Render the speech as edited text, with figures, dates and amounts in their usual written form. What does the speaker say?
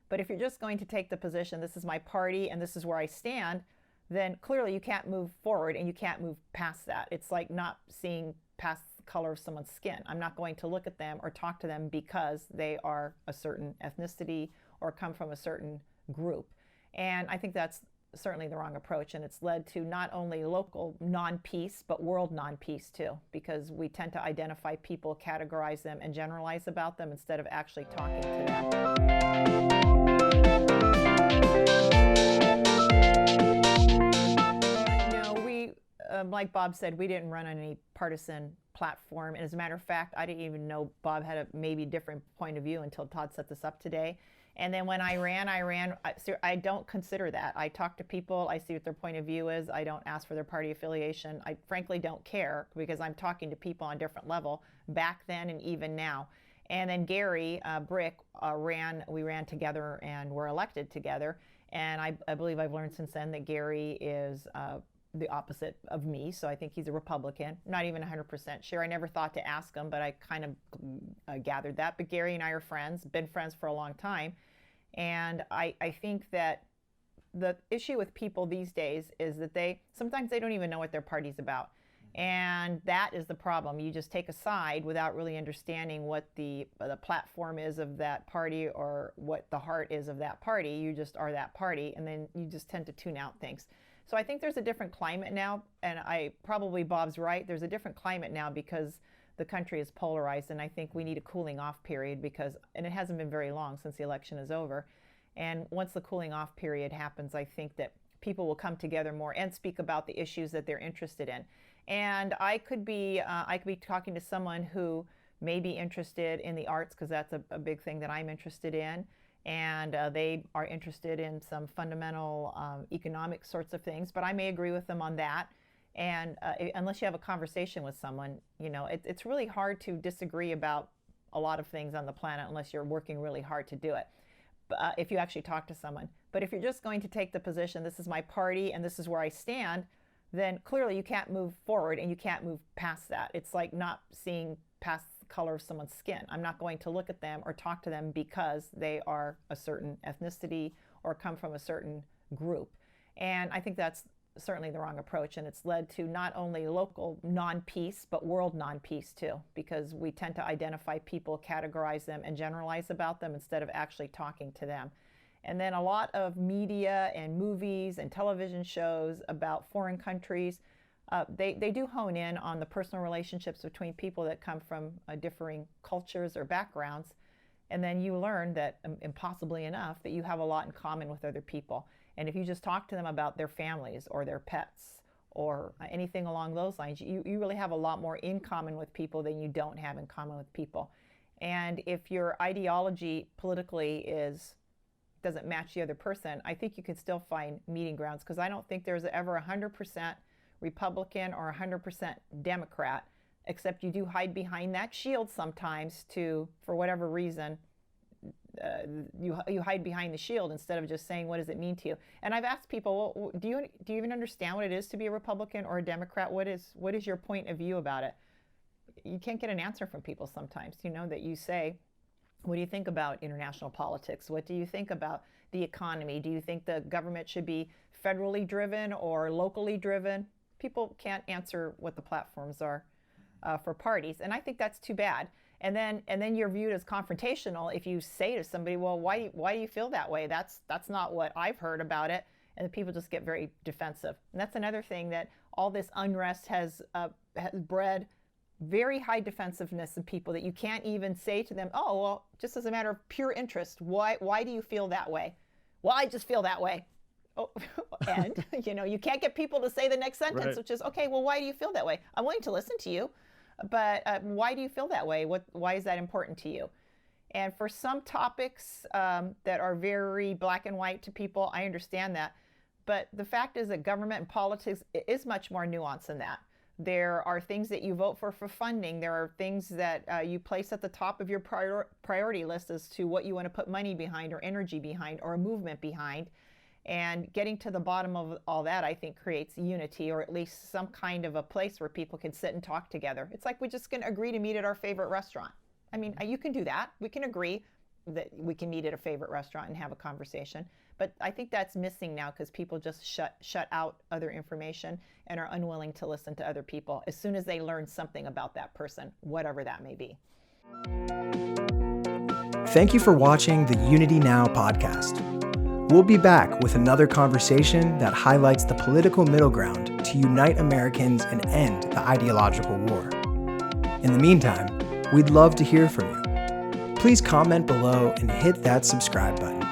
But if you're just going to take the position, this is my party and this is where I stand, then clearly you can't move forward and you can't move past that. It's like not seeing past the color of someone's skin. I'm not going to look at them or talk to them because they are a certain ethnicity or come from a certain group. And I think that's certainly the wrong approach, and it's led to not only local non-peace but world non-peace too, because we tend to identify people, categorize them, and generalize about them instead of actually talking to them. Like Bob said, we didn't run on any partisan platform, and as a matter of fact, I didn't even know Bob had a maybe different point of view until Todd set this up today. And then when I ran, I don't consider that. I talk to people, I see what their point of view is. I don't ask for their party affiliation. I frankly don't care because I'm talking to people on a different level back then and even now. And then Gary Brick we ran together and were elected together. And I believe I've learned since then that Gary is the opposite of me, so I think he's a Republican. Not even 100% sure. I never thought to ask him, but I kind of gathered that. But Gary and I are friends, been friends for a long time. And I think that the issue with people these days is that sometimes they don't even know what their party's about. And that is the problem. You just take a side without really understanding what the platform is of that party or what the heart is of that party. You just are that party, and then you just tend to tune out things. So I think there's a different climate now, and Bob's right, there's a different climate now because the country is polarized, and I think we need a cooling off period and it hasn't been very long since the election is over. And once the cooling off period happens, I think that people will come together more and speak about the issues that they're interested in. And I could be talking to someone who may be interested in the arts, because that's a big thing that I'm interested in. And they are interested in some fundamental economic sorts of things, but I may agree with them on that. And unless you have a conversation with someone, it's really hard to disagree about a lot of things on the planet unless you're working really hard to do it. If you actually talk to someone. But if you're just going to take the position, this is my party and this is where I stand, then clearly you can't move forward and you can't move past that. It's like not seeing past the color of someone's skin. I'm not going to look at them or talk to them because they are a certain ethnicity or come from a certain group. And I think that's certainly the wrong approach, and it's led to not only local non-peace but world non-peace too, because we tend to identify people, categorize them, and generalize about them instead of actually talking to them. And then a lot of media and movies and television shows about foreign countries, they do hone in on the personal relationships between people that come from differing cultures or backgrounds. And then you learn that, impossibly enough, that you have a lot in common with other people. And if you just talk to them about their families or their pets or anything along those lines, you really have a lot more in common with people than you don't have in common with people. And if your ideology politically doesn't match the other person, I think you can still find meeting grounds, because I don't think there's ever 100% Republican or 100% Democrat, except you do hide behind that shield sometimes for whatever reason, you hide behind the shield instead of just saying, what does it mean to you? And I've asked people, well, do you even understand what it is to be a Republican or a Democrat? What is your point of view about it? You can't get an answer from people sometimes, that you say, what do you think about international politics? What do you think about the economy? Do you think the government should be federally driven or locally driven? People can't answer what the platforms are for parties, and I think that's too bad. And then you're viewed as confrontational if you say to somebody, well, why do you feel that way? That's not what I've heard about it. And the people just get very defensive. And that's another thing, that all this unrest has bred very high defensiveness in people, that you can't even say to them, oh, well, just as a matter of pure interest, why do you feel that way? Well, I just feel that way. Oh, and you can't get people to say the next sentence, right, which is, okay, well, why do you feel that way? I'm willing to listen to you, but why do you feel that way? Why is that important to you? And for some topics that are very black and white to people, I understand that. But the fact is that government and politics is much more nuanced than that. There are things that you vote for funding. There are things that you place at the top of your priority list as to what you want to put money behind or energy behind or a movement behind. And getting to the bottom of all that, I think, creates unity, or at least some kind of a place where people can sit and talk together. It's like we're just going to agree to meet at our favorite restaurant. I mean, you can do that. We can agree. that we can meet at a favorite restaurant and have a conversation. But I think that's missing now because people just shut out other information and are unwilling to listen to other people as soon as they learn something about that person, whatever that may be. Thank you for watching the Unity Now podcast. We'll be back with another conversation that highlights the political middle ground to unite Americans and end the ideological war. In the meantime, we'd love to hear from you. Please comment below and hit that subscribe button.